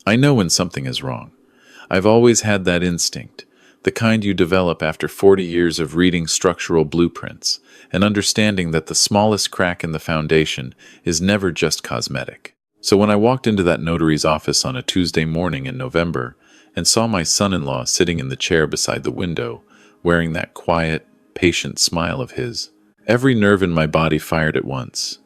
I know when something is wrong. I've always had that instinct, the kind you develop after 40 years of reading structural blueprints and understanding that the smallest crack in the foundation is never just cosmetic. So when I walked into that notary's office on a Tuesday morning in November and saw my son-in-law sitting in the chair beside the window, wearing that quiet, patient smile of his, every nerve in my body fired at once.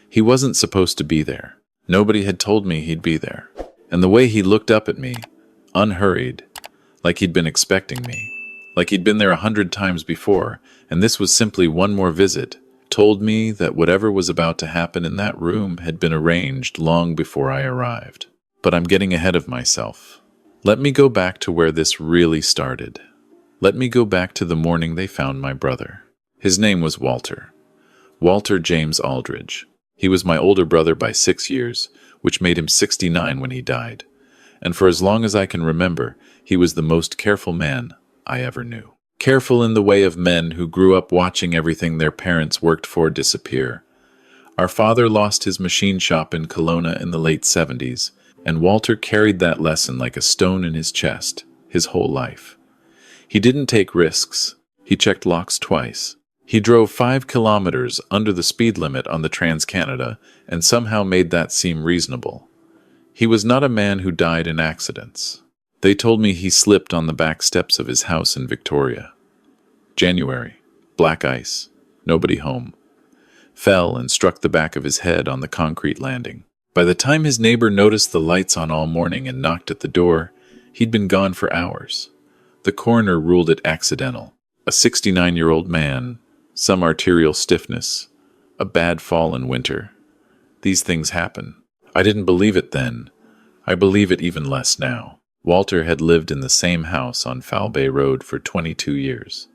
He wasn't supposed to be there. Nobody had told me he'd be there. And the way he looked up at me, unhurried, like he'd been expecting me, like he'd been there 100 times before, and this was simply one more visit, told me that whatever was about to happen in that room had been arranged long before I arrived. But I'm getting ahead of myself. Let me go back to where this really started. Let me go back to the morning they found my brother. His name was Walter. Walter James Aldridge. He was my older brother by 6 years, which made him 69 when he died. And for as long as I can remember, he was the most careful man I ever knew. Careful in the way of men who grew up watching everything their parents worked for disappear. Our father lost his machine shop in Kelowna in the late 70s, and Walter carried that lesson like a stone in his chest, his whole life. He didn't take risks. He checked locks twice. He drove 5 kilometers under the speed limit on the Trans-Canada and somehow made that seem reasonable. He was not a man who died in accidents. They told me he slipped on the back steps of his house in Victoria. January, black ice, nobody home. Fell and struck the back of his head on the concrete landing. By the time his neighbor noticed the lights on all morning and knocked at the door, he'd been gone for hours. The coroner ruled it accidental. A 69-year-old man, some arterial stiffness, a bad fall in winter. These things happen. I didn't believe it then. I believe it even less now. Walter had lived in the same house on Foul Bay Road for 22 years.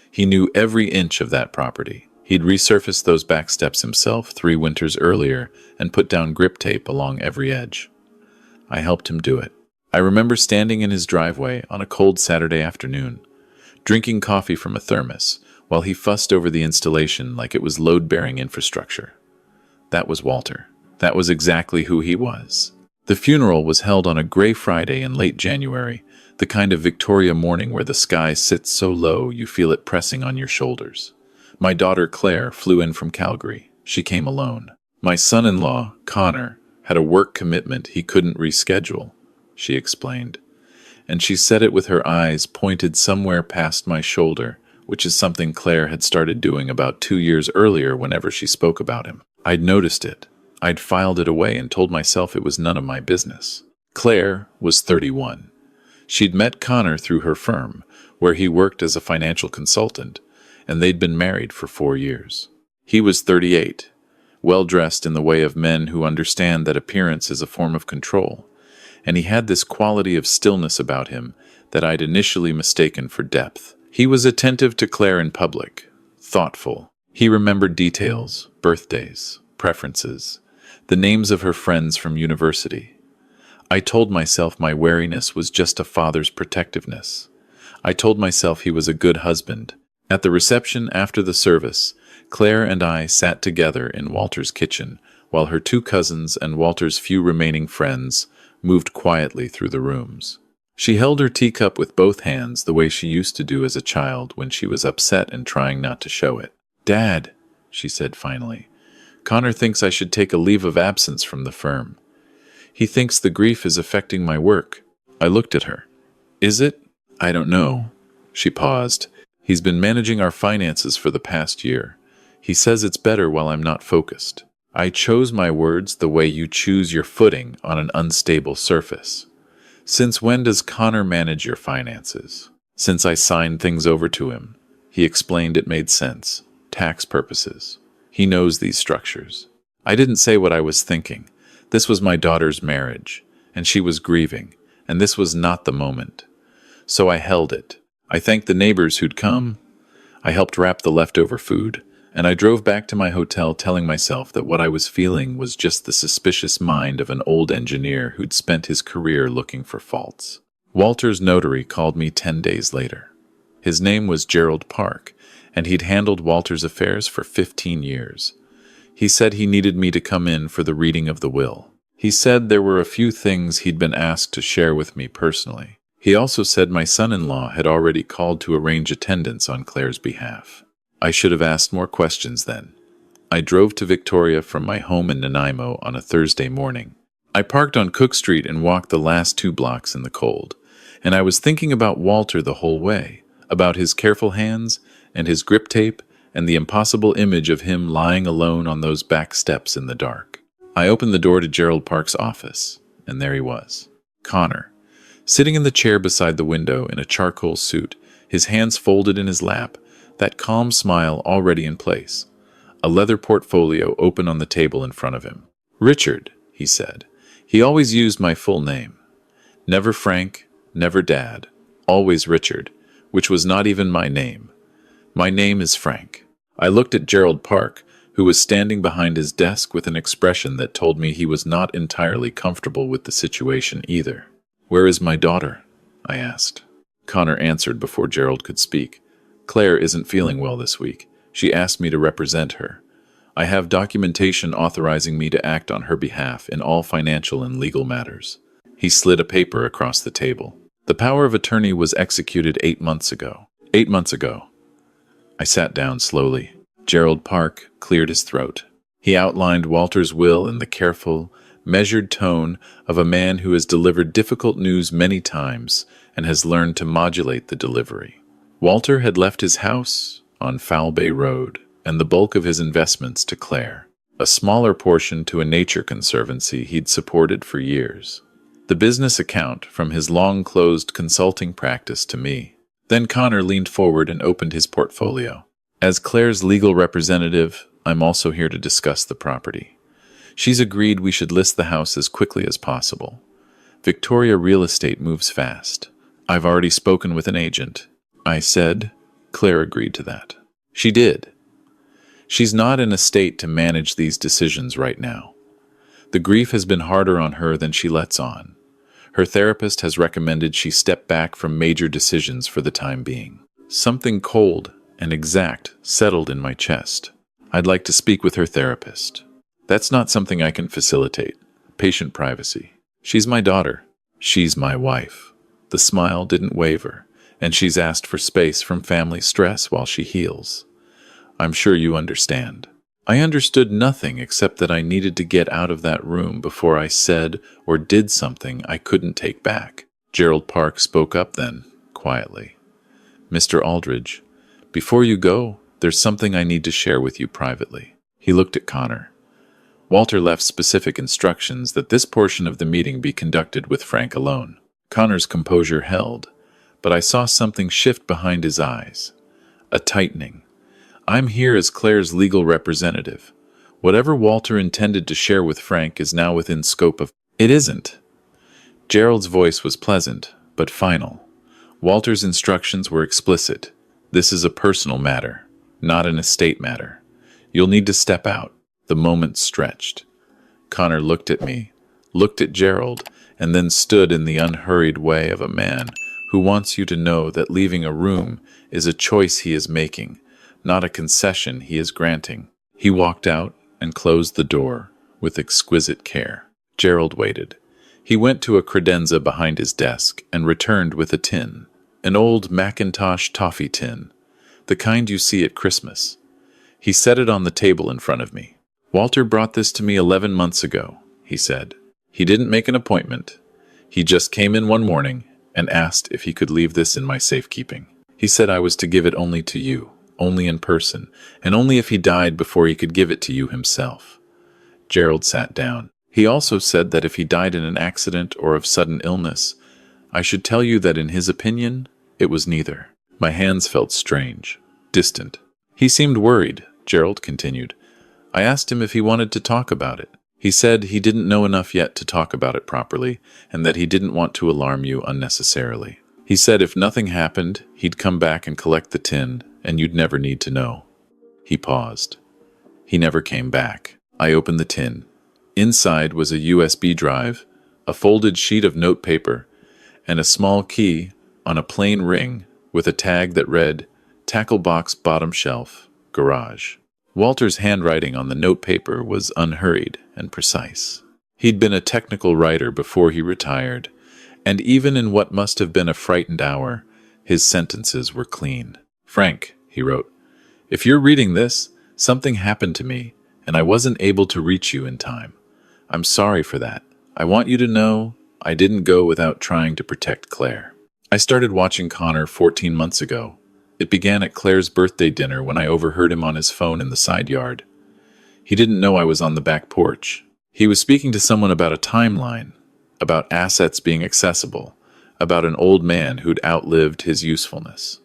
He knew every inch of that property. He'd resurfaced those back steps himself 3 winters earlier and put down grip tape along every edge. I helped him do it. I remember standing in his driveway on a cold Saturday afternoon, drinking coffee from a thermos, while he fussed over the installation like it was load-bearing infrastructure. That was Walter. That was exactly who he was. The funeral was held on a gray Friday in late January, the kind of Victoria morning where the sky sits so low you feel it pressing on your shoulders. My daughter Claire flew in from Calgary. She came alone. My son-in-law, Connor, had a work commitment he couldn't reschedule, she explained. And she said it with her eyes pointed somewhere past my shoulder, which is something Claire had started doing about 2 years earlier whenever she spoke about him. I'd noticed it. I'd filed it away and told myself it was none of my business. Claire was 31. She'd met Connor through her firm, where he worked as a financial consultant, and they'd been married for 4 years. He was 38, well-dressed in the way of men who understand that appearance is a form of control, and he had this quality of stillness about him that I'd initially mistaken for depth. He was attentive to Claire in public, thoughtful. He remembered details, birthdays, preferences, the names of her friends from university. I told myself my wariness was just a father's protectiveness. I told myself he was a good husband. At the reception after the service, Claire and I sat together in Walter's kitchen, while her 2 cousins and Walter's few remaining friends moved quietly through the rooms. She held her teacup with both hands the way she used to do as a child when she was upset and trying not to show it. "Dad," she said finally, "Connor thinks I should take a leave of absence from the firm. He thinks the grief is affecting my work." I looked at her. "Is it?" "I don't know." She paused. "He's been managing our finances for the past year. He says it's better while I'm not focused." I chose my words the way you choose your footing on an unstable surface. "Since when does Connor manage your finances?" "Since I signed things over to him." He explained it made sense. Tax purposes. He knows these structures. I didn't say what I was thinking. This was my daughter's marriage, and she was grieving, and this was not the moment. So I held it. I thanked the neighbors who'd come. I helped wrap the leftover food, and I drove back to my hotel telling myself that what I was feeling was just the suspicious mind of an old engineer who'd spent his career looking for faults. Walter's notary called me 10 days later. His name was Gerald Park, and he'd handled Walter's affairs for 15 years. He said he needed me to come in for the reading of the will. He said there were a few things he'd been asked to share with me personally. He also said my son-in-law had already called to arrange attendance on Claire's behalf. I should have asked more questions then. I drove to Victoria from my home in Nanaimo on a Thursday morning. I parked on Cook Street and walked the last 2 blocks in the cold. And I was thinking about Walter the whole way, about his careful hands and his grip tape and the impossible image of him lying alone on those back steps in the dark. I opened the door to Gerald Park's office, and there he was, Connor, sitting in the chair beside the window in a charcoal suit, his hands folded in his lap, that calm smile already in place, a leather portfolio open on the table in front of him. "Richard," he said. He always used my full name. Never Frank, never Dad, always Richard, which was not even my name. "My name is Frank." I looked at Gerald Park, who was standing behind his desk with an expression that told me he was not entirely comfortable with the situation either. "Where is my daughter?" I asked. Connor answered before Gerald could speak. "Claire isn't feeling well this week. She asked me to represent her. I have documentation authorizing me to act on her behalf in all financial and legal matters." He slid a paper across the table. "The power of attorney was executed 8 months ago." 8 months ago. I sat down slowly. Gerald Park cleared his throat. He outlined Walter's will in the careful, measured tone of a man who has delivered difficult news many times and has learned to modulate the delivery. Walter had left his house on Foul Bay Road and the bulk of his investments to Claire, a smaller portion to a nature conservancy he'd supported for years. The business account from his long-closed consulting practice to me. Then Connor leaned forward and opened his portfolio. "As Claire's legal representative, I'm also here to discuss the property. She's agreed we should list the house as quickly as possible. Victoria real estate moves fast. I've already spoken with an agent." I said. Claire agreed to that. She did. She's not in a state to manage these decisions right now. The grief has been harder on her than she lets on. Her therapist has recommended she step back from major decisions for the time being. Something cold and exact settled in my chest. I'd like to speak with her therapist. That's not something I can facilitate. Patient privacy. She's my daughter. She's my wife. The smile didn't waver, and she's asked for space from family stress while she heals. I'm sure you understand. I understood nothing except that I needed to get out of that room before I said or did something I couldn't take back. Gerald Park spoke up then, quietly. "Mr. Aldridge, before you go, there's something I need to share with you privately." He looked at Connor. Walter left specific instructions that this portion of the meeting be conducted with Frank alone. Connor's composure held, but I saw something shift behind his eyes. A tightening. I'm here as Claire's legal representative. Whatever Walter intended to share with Frank is now within scope of... It isn't. Gerald's voice was pleasant, but final. Walter's instructions were explicit. This is a personal matter, not an estate matter. You'll need to step out. The moment stretched. Connor looked at me, looked at Gerald, and then stood in the unhurried way of a man who wants you to know that leaving a room is a choice he is making, not a concession he is granting. He walked out and closed the door with exquisite care. Gerald waited. He went to a credenza behind his desk and returned with a tin, an old Macintosh toffee tin, the kind you see at Christmas. He set it on the table in front of me. "Walter brought this to me 11 months ago," he said. "He didn't make an appointment. He just came in one morning and asked if he could leave this in my safekeeping. He said I was to give it only to you, only in person, and only if he died before he could give it to you himself." Gerald sat down. He also said that if he died in an accident or of sudden illness, I should tell you that in his opinion, it was neither. My hands felt strange, distant. "He seemed worried," Gerald continued. "I asked him if he wanted to talk about it. He said he didn't know enough yet to talk about it properly, and that he didn't want to alarm you unnecessarily. He said if nothing happened, he'd come back and collect the tin, and you'd never need to know." He paused. He never came back. I opened the tin. Inside was a USB drive, a folded sheet of notepaper, and a small key on a plain ring with a tag that read, "Tackle Box Bottom Shelf, Garage." Walter's handwriting on the notepaper was unhurried and precise. He'd been a technical writer before he retired, and even in what must have been a frightened hour, his sentences were clean. "Frank," he wrote, "if you're reading this, something happened to me, and I wasn't able to reach you in time. I'm sorry for that. I want you to know I didn't go without trying to protect Claire. I started watching Connor 14 months ago. It began at Claire's birthday dinner when I overheard him on his phone in the side yard. He didn't know I was on the back porch. He was speaking to someone about a timeline, about assets being accessible, about an old man who'd outlived his usefulness.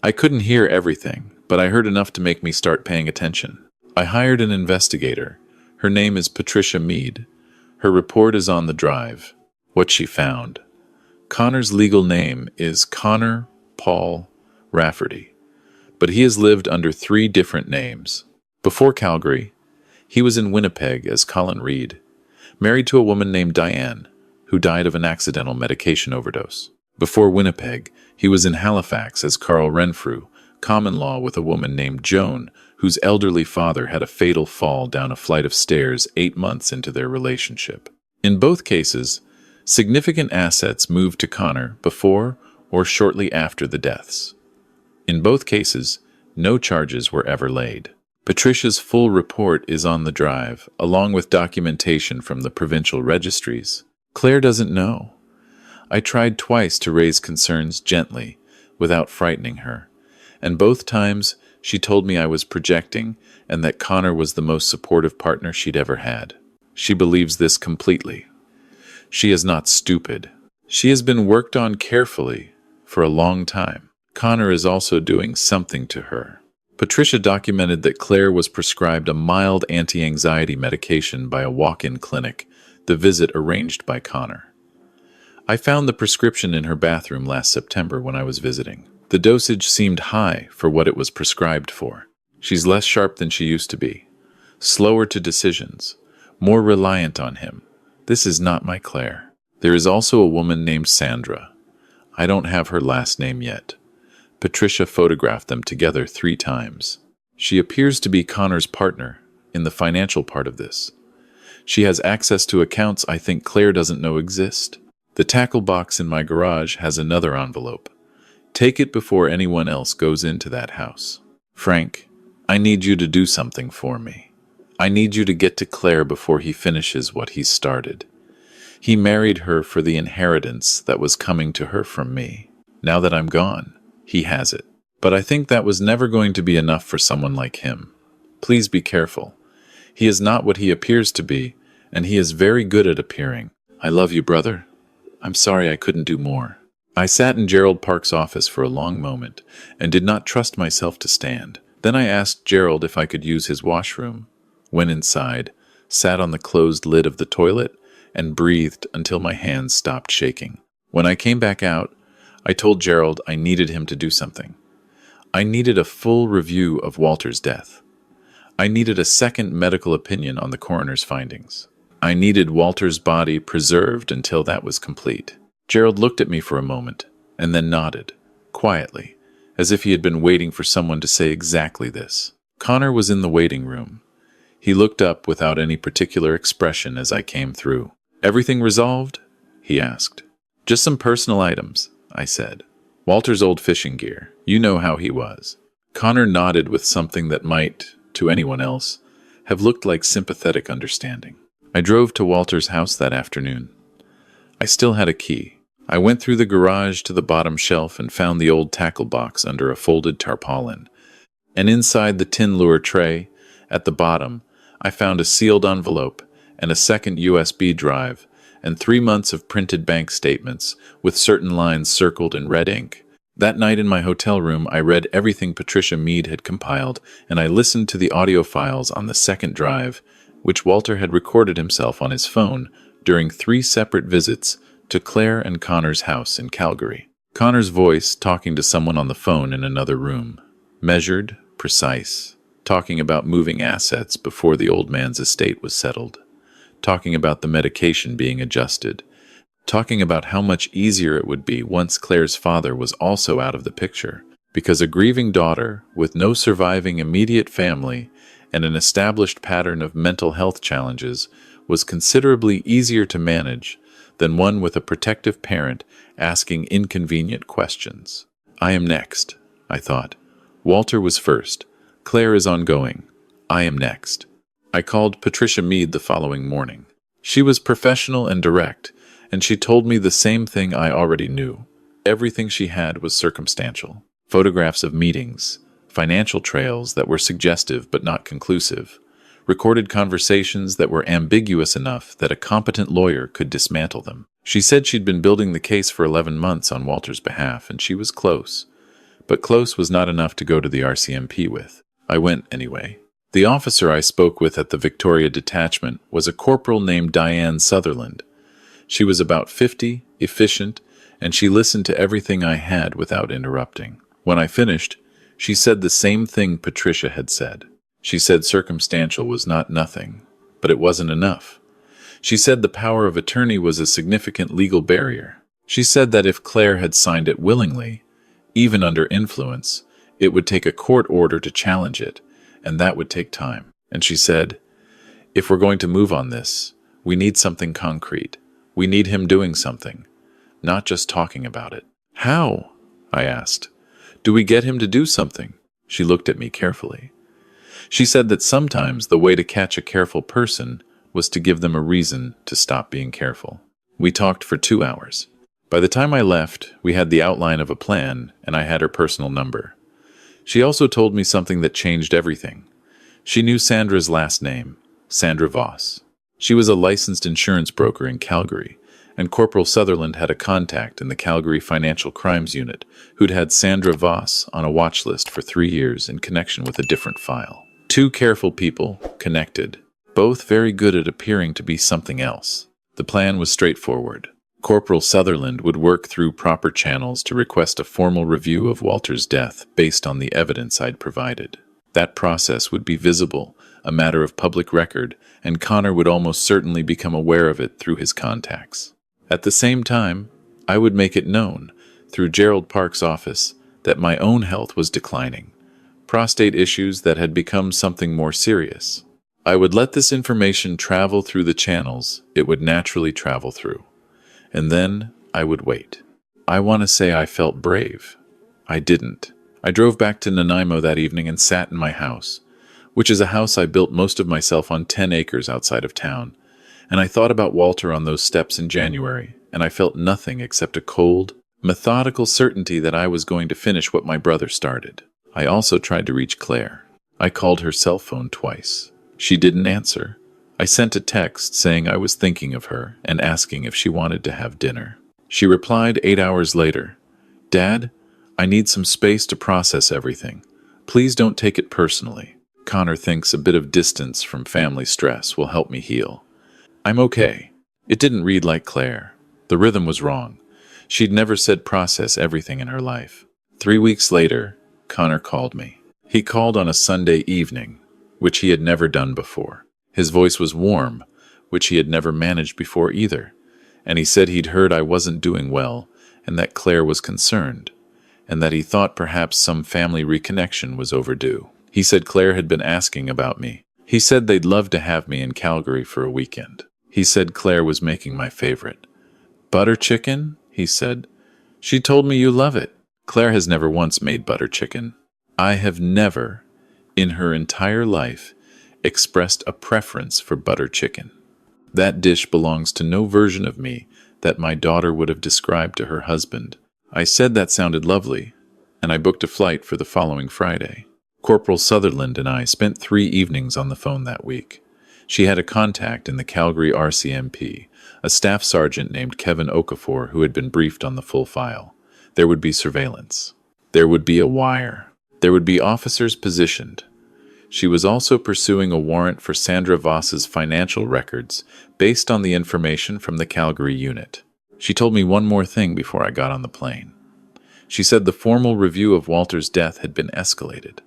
I couldn't hear everything, but I heard enough to make me start paying attention. I hired an investigator. Her name is Patricia Mead. Her report is on the drive. What she found. Connor's legal name is Connor Paul Rafferty, but he has lived under 3 different names. Before Calgary, he was in Winnipeg as Colin Reed, married to a woman named Diane, who died of an accidental medication overdose. Before Winnipeg, he was in Halifax as Carl Renfrew, common law with a woman named Joan, whose elderly father had a fatal fall down a flight of stairs 8 months into their relationship. In both cases, significant assets moved to Connor before or shortly after the deaths. In both cases, no charges were ever laid. Patricia's full report is on the drive, along with documentation from the provincial registries. Claire doesn't know. I tried twice to raise concerns gently, without frightening her, and both times she told me I was projecting and that Connor was the most supportive partner she'd ever had. She believes this completely. She is not stupid. She has been worked on carefully for a long time. Connor is also doing something to her. Patricia documented that Claire was prescribed a mild anti-anxiety medication by a walk-in clinic, the visit arranged by Connor. I found the prescription in her bathroom last September when I was visiting. The dosage seemed high for what it was prescribed for. She's less sharp than she used to be, slower to decisions, more reliant on him. This is not my Claire. There is also a woman named Sandra. I don't have her last name yet. Patricia photographed them together 3 times. She appears to be Connor's partner in the financial part of this. She has access to accounts I think Claire doesn't know exist. The tackle box in my garage has another envelope. Take it before anyone else goes into that house. Frank, I need you to do something for me. I need you to get to Claire before he finishes what he started. He married her for the inheritance that was coming to her from me. Now that I'm gone, he has it. But I think that was never going to be enough for someone like him. Please be careful. He is not what he appears to be, and he is very good at appearing. I love you, brother. I'm sorry I couldn't do more. I sat in Gerald Park's office for a long moment and did not trust myself to stand. Then I asked Gerald if I could use his washroom. Went inside, sat on the closed lid of the toilet, and breathed until my hands stopped shaking. When I came back out, I told Gerald I needed him to do something. I needed a full review of Walter's death. I needed a second medical opinion on the coroner's findings. I needed Walter's body preserved until that was complete. Gerald looked at me for a moment, and then nodded, quietly, as if he had been waiting for someone to say exactly this. Connor was in the waiting room. He looked up without any particular expression as I came through. Everything resolved? He asked. Just some personal items, I said. Walter's old fishing gear. You know how he was. Connor nodded with something that might, to anyone else, have looked like sympathetic understanding. I drove to Walter's house that afternoon. I still had a key. I went through the garage to the bottom shelf and found the old tackle box under a folded tarpaulin. And inside the tin lure tray, at the bottom, I found a sealed envelope and a second USB drive and 3 months of printed bank statements with certain lines circled in red ink. That night in my hotel room, I read everything Patricia Mead had compiled, and I listened to the audio files on the second drive, which Walter had recorded himself on his phone during 3 separate visits to Claire and Connor's house in Calgary. Connor's voice talking to someone on the phone in another room. Measured, precise, talking about moving assets before the old man's estate was settled, talking about the medication being adjusted, talking about how much easier it would be once Claire's father was also out of the picture, because a grieving daughter with no surviving immediate family and an established pattern of mental health challenges was considerably easier to manage than one with a protective parent asking inconvenient questions. I am next, I thought. Walter was first. Claire is ongoing. I am next. I called Patricia Mead the following morning. She was professional and direct, and she told me the same thing I already knew. Everything she had was circumstantial. Photographs of meetings, financial trails that were suggestive but not conclusive, recorded conversations that were ambiguous enough that a competent lawyer could dismantle them. She said she'd been building the case for 11 months on Walter's behalf, and she was close. But close was not enough to go to the RCMP with. I went anyway. The officer I spoke with at the Victoria detachment was a corporal named Diane Sutherland. She was about 50, efficient, and she listened to everything I had without interrupting. When I finished, she said the same thing Patricia had said. She said circumstantial was not nothing, but it wasn't enough. She said the power of attorney was a significant legal barrier. She said that if Claire had signed it willingly, even under influence, it would take a court order to challenge it, and that would take time. And she said, if we're going to move on this, we need something concrete. We need him doing something, not just talking about it. How? I asked. Do we get him to do something? She looked at me carefully. She said that sometimes the way to catch a careful person was to give them a reason to stop being careful. We talked for 2 hours. By the time I left, we had the outline of a plan, and I had her personal number. She also told me something that changed everything. She knew Sandra's last name, Sandra Voss. She was a licensed insurance broker in Calgary, and Corporal Sutherland had a contact in the Calgary Financial Crimes Unit who'd had Sandra Voss on a watch list for 3 years in connection with a different file. 2 careful people, connected, both very good at appearing to be something else. The plan was straightforward. Corporal Sutherland would work through proper channels to request a formal review of Walter's death based on the evidence I'd provided. That process would be visible, a matter of public record, and Connor would almost certainly become aware of it through his contacts. At the same time, I would make it known, through Gerald Park's office, that my own health was declining, prostate issues that had become something more serious. I would let this information travel through the channels it would naturally travel through, and then I would wait. I want to say I felt brave. I didn't. I drove back to Nanaimo that evening and sat in my house, which is a house I built most of myself on 10 acres outside of town, and I thought about Walter on those steps in January, and I felt nothing except a cold, methodical certainty that I was going to finish what my brother started. I also tried to reach Claire. I called her cell phone twice. She didn't answer. I sent a text saying I was thinking of her and asking if she wanted to have dinner. She replied 8 hours later, "Dad, I need some space to process everything. Please don't take it personally. Connor thinks a bit of distance from family stress will help me heal. I'm okay." It didn't read like Claire. The rhythm was wrong. She'd never said process everything in her life. 3 weeks later, Connor called me. He called on a Sunday evening, which he had never done before. His voice was warm, which he had never managed before either, and he said he'd heard I wasn't doing well and that Claire was concerned, and that he thought perhaps some family reconnection was overdue. He said Claire had been asking about me. He said they'd love to have me in Calgary for a weekend. He said Claire was making my favorite. "Butter chicken?" he said. "She told me you love it." Claire has never once made butter chicken. I have never, in her entire life, expressed a preference for butter chicken. That dish belongs to no version of me that my daughter would have described to her husband. I said that sounded lovely, and I booked a flight for the following Friday. Corporal Sutherland and I spent 3 evenings on the phone that week. She had a contact in the Calgary RCMP, a staff sergeant named Kevin Okafor who had been briefed on the full file. There would be surveillance. There would be a wire. There would be officers positioned. She was also pursuing a warrant for Sandra Voss's financial records based on the information from the Calgary unit. She told me one more thing before I got on the plane. She said the formal review of Walter's death had been escalated.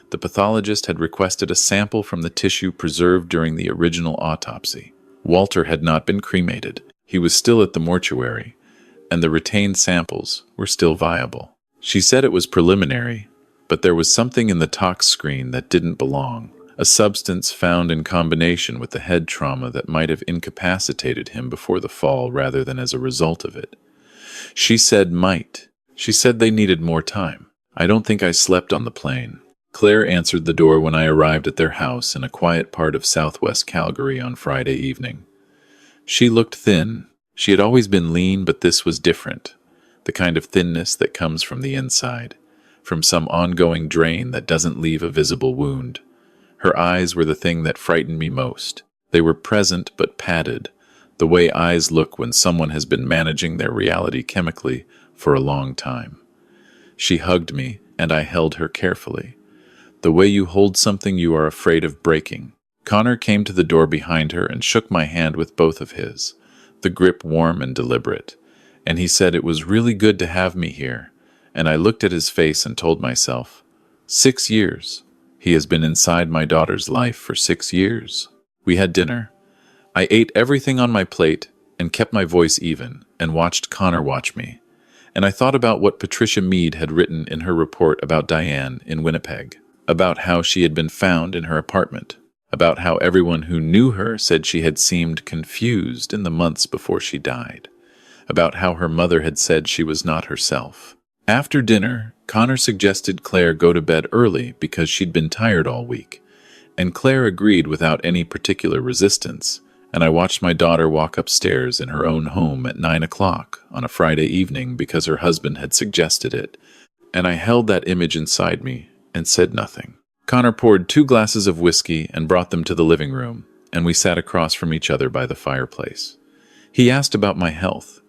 The pathologist had requested a sample from the tissue preserved during the original autopsy. Walter had not been cremated. He was still at the mortuary, and the retained samples were still viable. She said it was preliminary, but there was something in the tox screen that didn't belong, a substance found in combination with the head trauma that might have incapacitated him before the fall rather than as a result of it. She said might. She said they needed more time. I don't think I slept on the plane. Claire answered the door when I arrived at their house in a quiet part of southwest Calgary on Friday evening. She looked thin. She had always been lean, but this was different. The kind of thinness that comes from the inside, from some ongoing drain that doesn't leave a visible wound. Her eyes were the thing that frightened me most. They were present but padded, the way eyes look when someone has been managing their reality chemically for a long time. She hugged me, and I held her carefully. The way you hold something you are afraid of breaking. Connor came to the door behind her and shook my hand with both of his, the grip warm and deliberate. And he said it was really good to have me here. And I looked at his face and told myself, 6 years. He has been inside my daughter's life for 6 years. We had dinner. I ate everything on my plate and kept my voice even and watched Connor watch me. And I thought about what Patricia Mead had written in her report about Diane in Winnipeg, about how she had been found in her apartment, about how everyone who knew her said she had seemed confused in the months before she died, about how her mother had said she was not herself. After dinner, Connor suggested Claire go to bed early because she'd been tired all week, and Claire agreed without any particular resistance, and I watched my daughter walk upstairs in her own home at 9 o'clock on a Friday evening because her husband had suggested it, and I held that image inside me and said nothing. Connor poured 2 glasses of whiskey and brought them to the living room, and we sat across from each other by the fireplace. He asked about my health.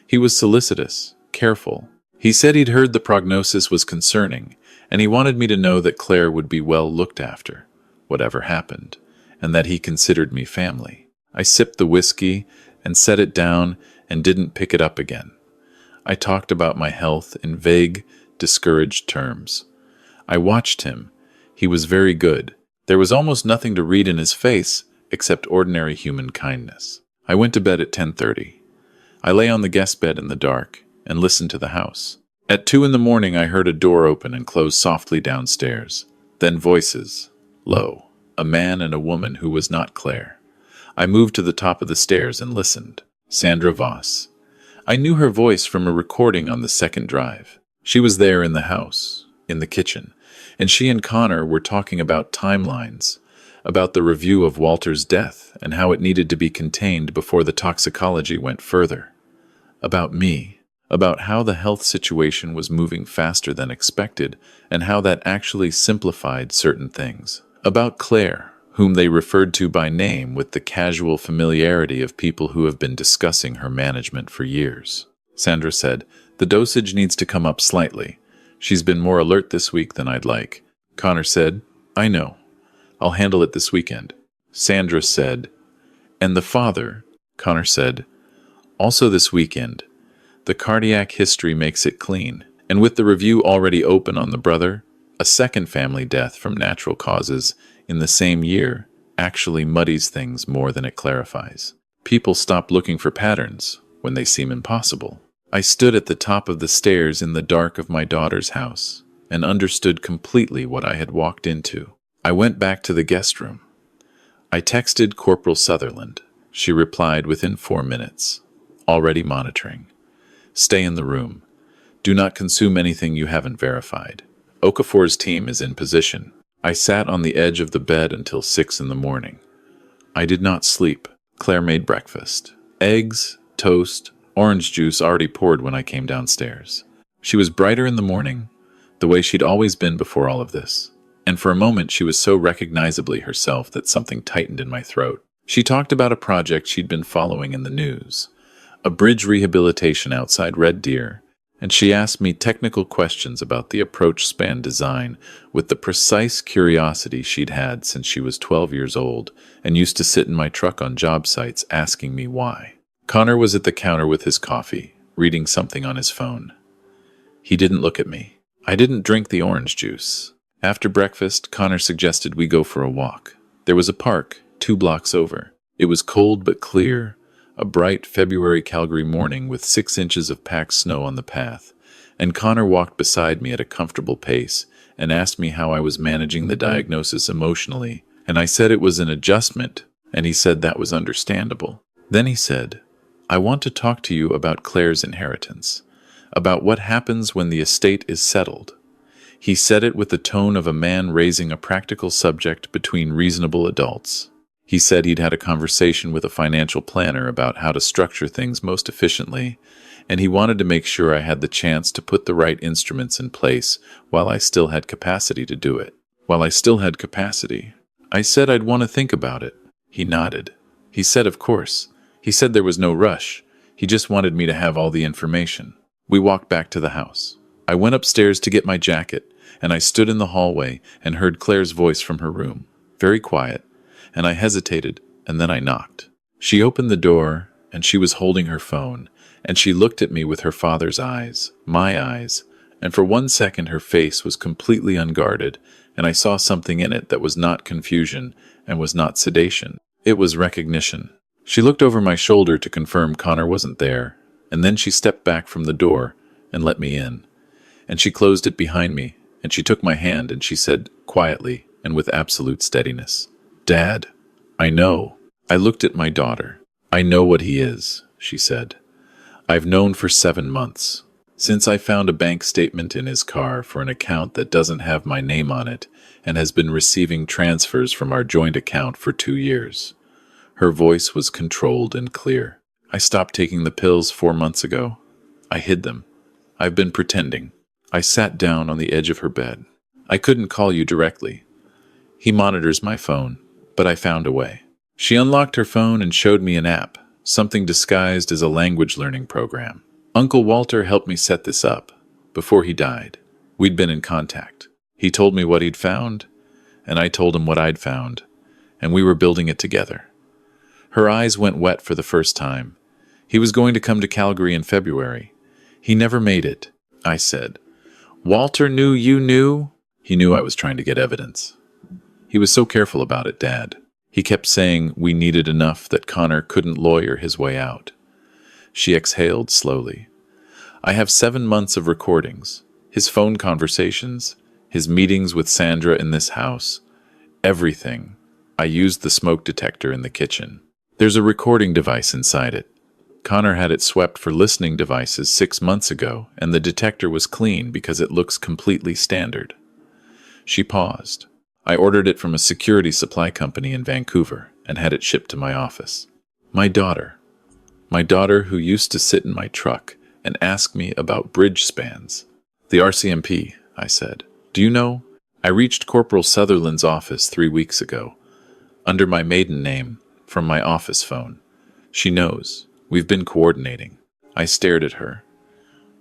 He was solicitous, careful. He said he'd heard the prognosis was concerning, and he wanted me to know that Claire would be well looked after, whatever happened, and that he considered me family. I sipped the whiskey and set it down and didn't pick it up again. I talked about my health in vague, discouraged terms. I watched him. He was very good. There was almost nothing to read in his face except ordinary human kindness. I went to bed at 10:30. I lay on the guest bed in the dark and listened to the house. At 2 in the morning, I heard a door open and close softly downstairs. Then voices, low, a man and a woman who was not Claire. I moved to the top of the stairs and listened. Sandra Voss. I knew her voice from a recording on the second drive. She was there in the house, in the kitchen, and she and Connor were talking about timelines, about the review of Walter's death and how it needed to be contained before the toxicology went further. About me, about how the health situation was moving faster than expected and how that actually simplified certain things. About Claire, whom they referred to by name with the casual familiarity of people who have been discussing her management for years. Sandra said, "The dosage needs to come up slightly. She's been more alert this week than I'd like." Connor said, "I know. I'll handle it this weekend." Sandra said, "And the father," Connor said, "also this weekend. The cardiac history makes it clean. And with the review already open on the brother, a second family death from natural causes in the same year actually muddies things more than it clarifies. People stop looking for patterns when they seem impossible." I stood at the top of the stairs in the dark of my daughter's house and understood completely what I had walked into. I went back to the guest room. I texted Corporal Sutherland. She replied within 4 minutes. "Already monitoring. Stay in the room. Do not consume anything you haven't verified. Okafor's team is in position." I sat on the edge of the bed until 6 in the morning. I did not sleep. Claire made breakfast. Eggs, toast, orange juice already poured when I came downstairs. She was brighter in the morning, the way she'd always been before all of this. And for a moment she was so recognizably herself that something tightened in my throat. She talked about a project she'd been following in the news, a bridge rehabilitation outside Red Deer, and she asked me technical questions about the approach span design with the precise curiosity she'd had since she was 12 years old and used to sit in my truck on job sites asking me why. Connor was at the counter with his coffee, reading something on his phone. He didn't look at me. I didn't drink the orange juice. After breakfast, Connor suggested we go for a walk. There was a park 2 blocks over. It was cold but clear, a bright February Calgary morning with 6 inches of packed snow on the path, and Connor walked beside me at a comfortable pace and asked me how I was managing the diagnosis emotionally And I said it was an adjustment, and he said that was understandable. Then he said, I want to talk to you about Claire's inheritance, about what happens when the estate is settled. He said it with the tone of a man raising a practical subject between reasonable adults. He said he'd had a conversation with a financial planner about how to structure things most efficiently, and he wanted to make sure I had the chance to put the right instruments in place while I still had capacity to do it. While I still had capacity. I said I'd want to think about it. He nodded. He said, of course. He said there was no rush. He just wanted me to have all the information. We walked back to the house. I went upstairs to get my jacket, and I stood in the hallway and heard Claire's voice from her room, very quiet, and I hesitated, and then I knocked. She opened the door, and she was holding her phone, and she looked at me with her father's eyes, my eyes, and for 1 second her face was completely unguarded, and I saw something in it that was not confusion and was not sedation. It was recognition. She looked over my shoulder to confirm Connor wasn't there, and then she stepped back from the door and let me in. And she closed it behind me, and she took my hand and she said, quietly and with absolute steadiness, Dad, I know. I looked at my daughter. I know what he is, she said. I've known for 7 months. Since I found a bank statement in his car for an account that doesn't have my name on it and has been receiving transfers from our joint account for 2 years. Her voice was controlled and clear. I stopped taking the pills 4 months ago. I hid them. I've been pretending. I sat down on the edge of her bed. I couldn't call you directly. He monitors my phone, but I found a way. She unlocked her phone and showed me an app, something disguised as a language learning program. Uncle Walter helped me set this up. Before he died, we'd been in contact. He told me what he'd found, and I told him what I'd found, and we were building it together. Her eyes went wet for the first time. He was going to come to Calgary in February. He never made it, I said. Walter knew you knew? He knew I was trying to get evidence. He was so careful about it, Dad. He kept saying we needed enough that Connor couldn't lawyer his way out. She exhaled slowly. I have 7 months of recordings, his phone conversations, his meetings with Sandra in this house, everything. I used the smoke detector in the kitchen. There's a recording device inside it. Connor had it swept for listening devices 6 months ago, and the detector was clean because it looks completely standard. She paused. I ordered it from a security supply company in Vancouver and had it shipped to my office. My daughter who used to sit in my truck and ask me about bridge spans. The RCMP, I said. Do you know? I reached Corporal Sutherland's office 3 weeks ago, under my maiden name, from my office phone. She knows. We've been coordinating. I stared at her.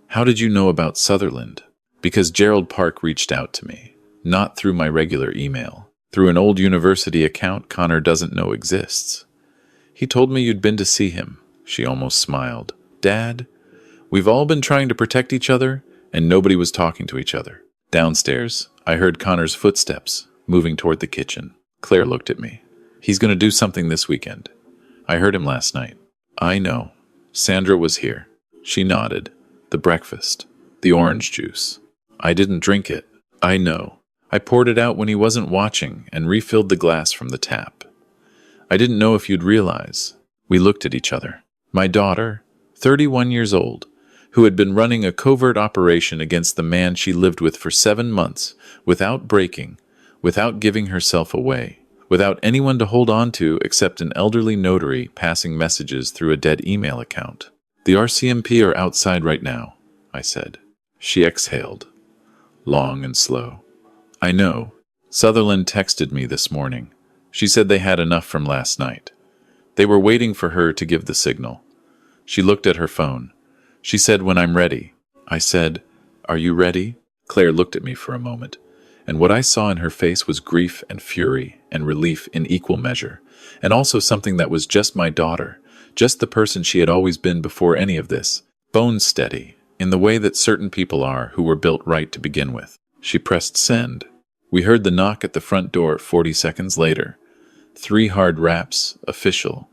How did you know about Sutherland? Because Gerald Park reached out to me, not through my regular email, through an old university account Connor doesn't know exists. He told me you'd been to see him. She almost smiled. Dad, we've all been trying to protect each other, and nobody was talking to each other. Downstairs, I heard Connor's footsteps, moving toward the kitchen. Claire looked at me. He's going to do something this weekend. I heard him last night. I know. Sandra was here. She nodded. The breakfast. The orange juice. I didn't drink it. I know. I poured it out when he wasn't watching and refilled the glass from the tap. I didn't know if you'd realize. We looked at each other. My daughter, 31 years old, who had been running a covert operation against the man she lived with for 7 months, without breaking, without giving herself away, without anyone to hold on to except an elderly notary passing messages through a dead email account. The RCMP are outside right now, I said. She exhaled, long and slow. I know. Sutherland texted me this morning. She said they had enough from last night. They were waiting for her to give the signal. She looked at her phone. She said, when I'm ready. I said, are you ready? Claire looked at me for a moment, and what I saw in her face was grief and fury and relief in equal measure, and also something that was just my daughter, just the person she had always been before any of this, bone steady, in the way that certain people are who were built right to begin with. She pressed send. We heard the knock at the front door 40 seconds later. 3 hard raps, official,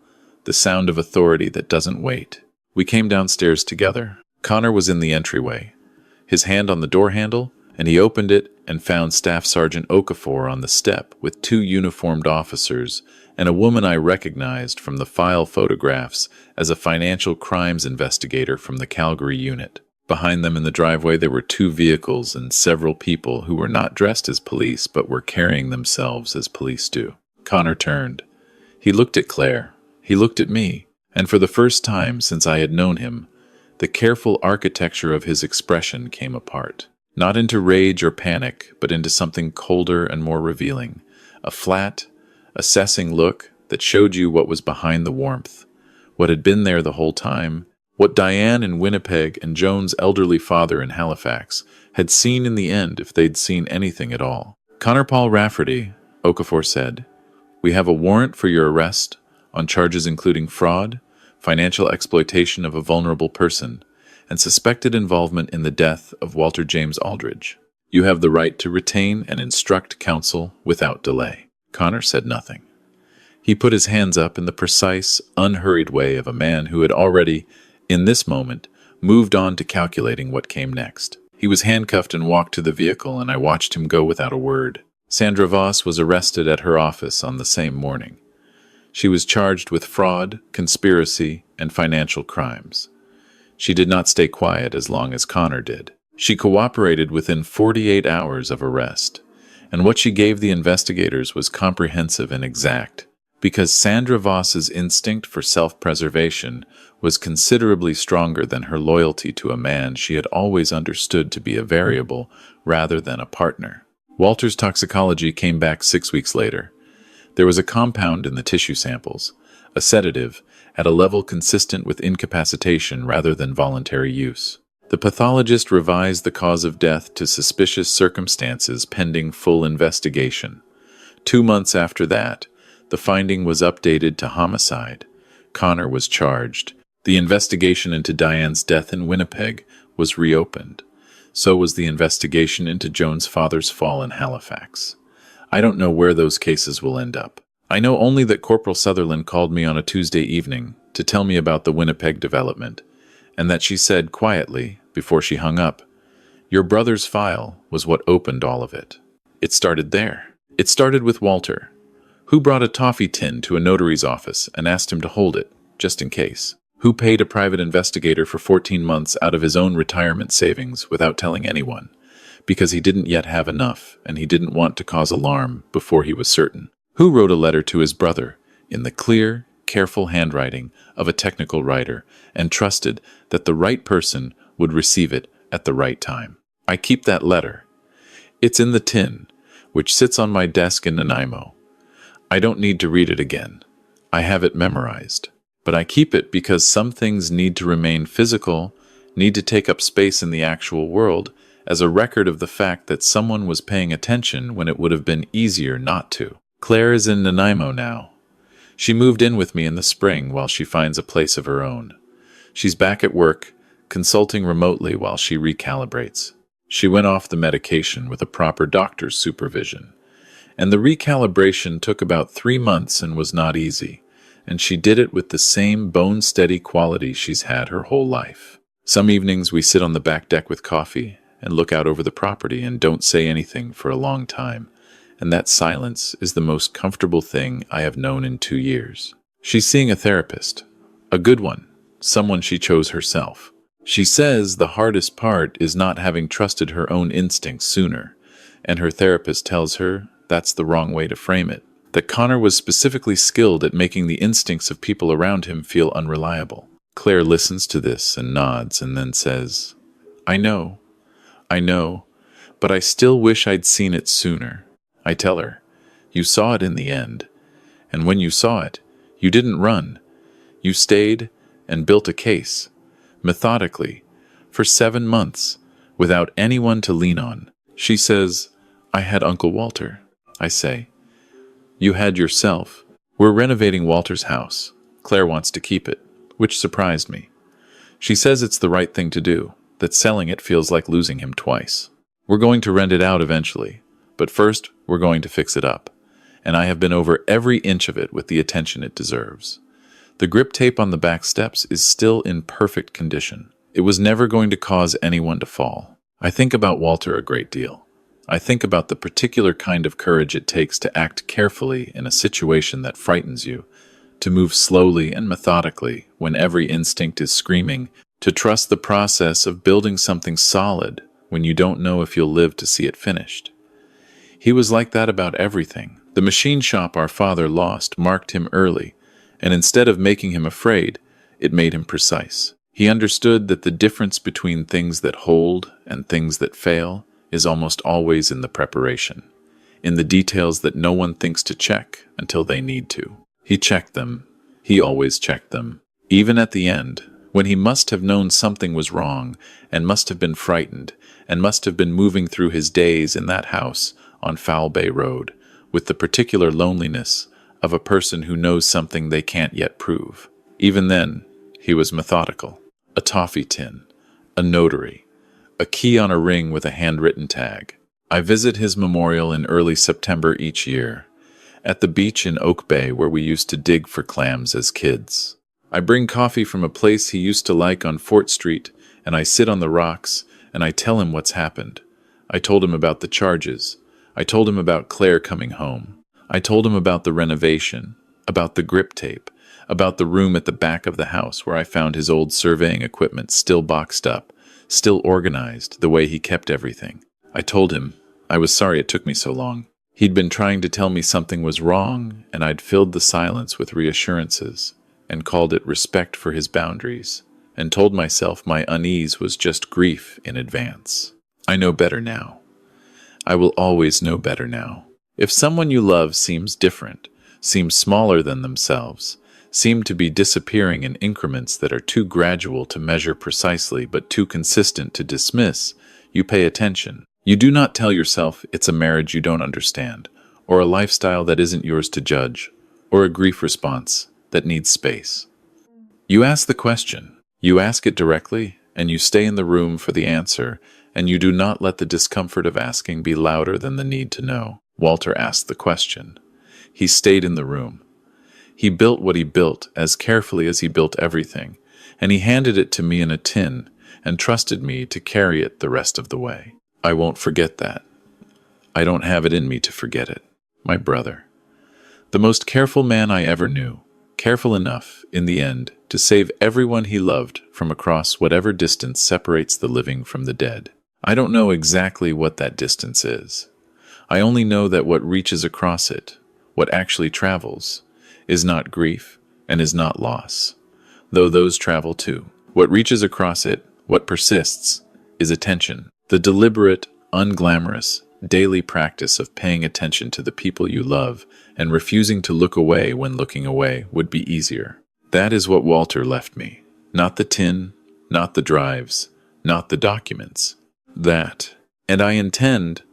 the sound of authority that doesn't wait. We came downstairs together. Connor was in the entryway, his hand on the door handle and he opened it and found Staff Sergeant Okafor on the step with two uniformed officers and a woman I recognized from the file photographs as a financial crimes investigator from the Calgary unit. Behind them in the driveway there were two vehicles and several people who were not dressed as police but were carrying themselves as police do. Connor turned. He looked at Claire. He looked at me. And for the first time since I had known him, the careful architecture of his expression came apart. Not into rage or panic, but into something colder and more revealing. A flat, assessing look that showed you what was behind the warmth, what had been there the whole time, what Diane in Winnipeg and Joan's elderly father in Halifax had seen in the end if they'd seen anything at all. "Connor Paul Rafferty," Okafor said, "we have a warrant for your arrest on charges including fraud, financial exploitation of a vulnerable person, and suspected involvement in the death of Walter James Aldridge. You have the right to retain and instruct counsel without delay." Connor said nothing. He put his hands up in the precise, unhurried way of a man who had already, in this moment, moved on to calculating what came next. He was handcuffed and walked to the vehicle, and I watched him go without a word. Sandra Voss was arrested at her office on the same morning. She was charged with fraud, conspiracy, and financial crimes. She did not stay quiet as long as Connor did. She cooperated within 48 hours of arrest, and what she gave the investigators was comprehensive and exact, because Sandra Voss's instinct for self-preservation was considerably stronger than her loyalty to a man she had always understood to be a variable rather than a partner. Walter's toxicology came back 6 weeks later. There was a compound in the tissue samples, a sedative, at a level consistent with incapacitation rather than voluntary use. The pathologist revised the cause of death to suspicious circumstances pending full investigation. 2 months after that, the finding was updated to homicide. Connor was charged. The investigation into Diane's death in Winnipeg was reopened. So was the investigation into Joan's father's fall in Halifax. I don't know where those cases will end up. I know only that Corporal Sutherland called me on a Tuesday evening to tell me about the Winnipeg development, and that she said quietly, before she hung up, "Your brother's file was what opened all of it." It started there. It started with Walter, who brought a toffee tin to a notary's office and asked him to hold it, just in case. Who paid a private investigator for 14 months out of his own retirement savings without telling anyone, because he didn't yet have enough and he didn't want to cause alarm before he was certain. Who wrote a letter to his brother in the clear, careful handwriting of a technical writer and trusted that the right person would receive it at the right time. I keep that letter. It's in the tin, which sits on my desk in Nanaimo. I don't need to read it again. I have it memorized. But I keep it because some things need to remain physical, need to take up space in the actual world, as a record of the fact that someone was paying attention when it would have been easier not to. Claire is in Nanaimo now. She moved in with me in the spring while she finds a place of her own. She's back at work, consulting remotely while she recalibrates. She went off the medication with a proper doctor's supervision. And the recalibration took about 3 months and was not easy. And she did it with the same bone-steady quality she's had her whole life. Some evenings we sit on the back deck with coffee and look out over the property and don't say anything for a long time. And that silence is the most comfortable thing I have known in 2 years. She's seeing a therapist, a good one, someone she chose herself. She says the hardest part is not having trusted her own instincts sooner, and her therapist tells her that's the wrong way to frame it. That Connor was specifically skilled at making the instincts of people around him feel unreliable. Claire listens to this and nods and then says, I know, but I still wish I'd seen it sooner. I tell her, you saw it in the end, and when you saw it, you didn't run. You stayed and built a case, methodically, for 7 months, without anyone to lean on. She says, I had Uncle Walter. I say, you had yourself. We're renovating Walter's house. Claire wants to keep it, which surprised me. She says it's the right thing to do, that selling it feels like losing him twice. We're going to rent it out eventually, but first we're going to fix it up, and I have been over every inch of it with the attention it deserves. The grip tape on the back steps is still in perfect condition. It was never going to cause anyone to fall. I think about Walter a great deal. I think about the particular kind of courage it takes to act carefully in a situation that frightens you, to move slowly and methodically when every instinct is screaming, to trust the process of building something solid when you don't know if you'll live to see it finished. He was like that about everything. The machine shop our father lost marked him early, and instead of making him afraid, it made him precise. He understood that the difference between things that hold and things that fail is almost always in the preparation, in the details that no one thinks to check until they need to. He checked them. He always checked them. Even at the end, when he must have known something was wrong, and must have been frightened, and must have been moving through his days in that house on Foul Bay Road, with the particular loneliness of a person who knows something they can't yet prove. Even then, he was methodical. A toffee tin, a notary, a key on a ring with a handwritten tag. I visit his memorial in early September each year, at the beach in Oak Bay where we used to dig for clams as kids. I bring coffee from a place he used to like on Fort Street, and I sit on the rocks, and I tell him what's happened. I told him about the charges. I told him about Claire coming home. I told him about the renovation, about the grip tape, about the room at the back of the house where I found his old surveying equipment still boxed up, still organized the way he kept everything. I told him I was sorry it took me so long. He'd been trying to tell me something was wrong, and I'd filled the silence with reassurances and called it respect for his boundaries, and told myself my unease was just grief in advance. I know better now. I will always know better now. If someone you love seems different, seems smaller than themselves, seem to be disappearing in increments that are too gradual to measure precisely but too consistent to dismiss, you pay attention. You do not tell yourself it's a marriage you don't understand, or a lifestyle that isn't yours to judge, or a grief response that needs space. You ask the question, you ask it directly, and you stay in the room for the answer, and you do not let the discomfort of asking be louder than the need to know. Walter asked the question. He stayed in the room. He built what he built as carefully as he built everything, and he handed it to me in a tin and trusted me to carry it the rest of the way. I won't forget that. I don't have it in me to forget it. My brother. The most careful man I ever knew. Careful enough, in the end, to save everyone he loved from across whatever distance separates the living from the dead. I don't know exactly what that distance is. I only know that what reaches across it, what actually travels, is not grief and is not loss, though those travel too. What reaches across it, what persists, is attention, the deliberate, unglamorous, daily practice of paying attention to the people you love and refusing to look away when looking away would be easier. That is what Walter left me. Not the tin, not the drives, not the documents. That. And I intend,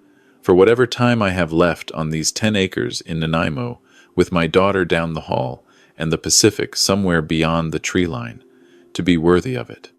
for whatever time I have left on these 10 acres in Nanaimo, with my daughter down the hall and the Pacific somewhere beyond the tree line, to be worthy of it.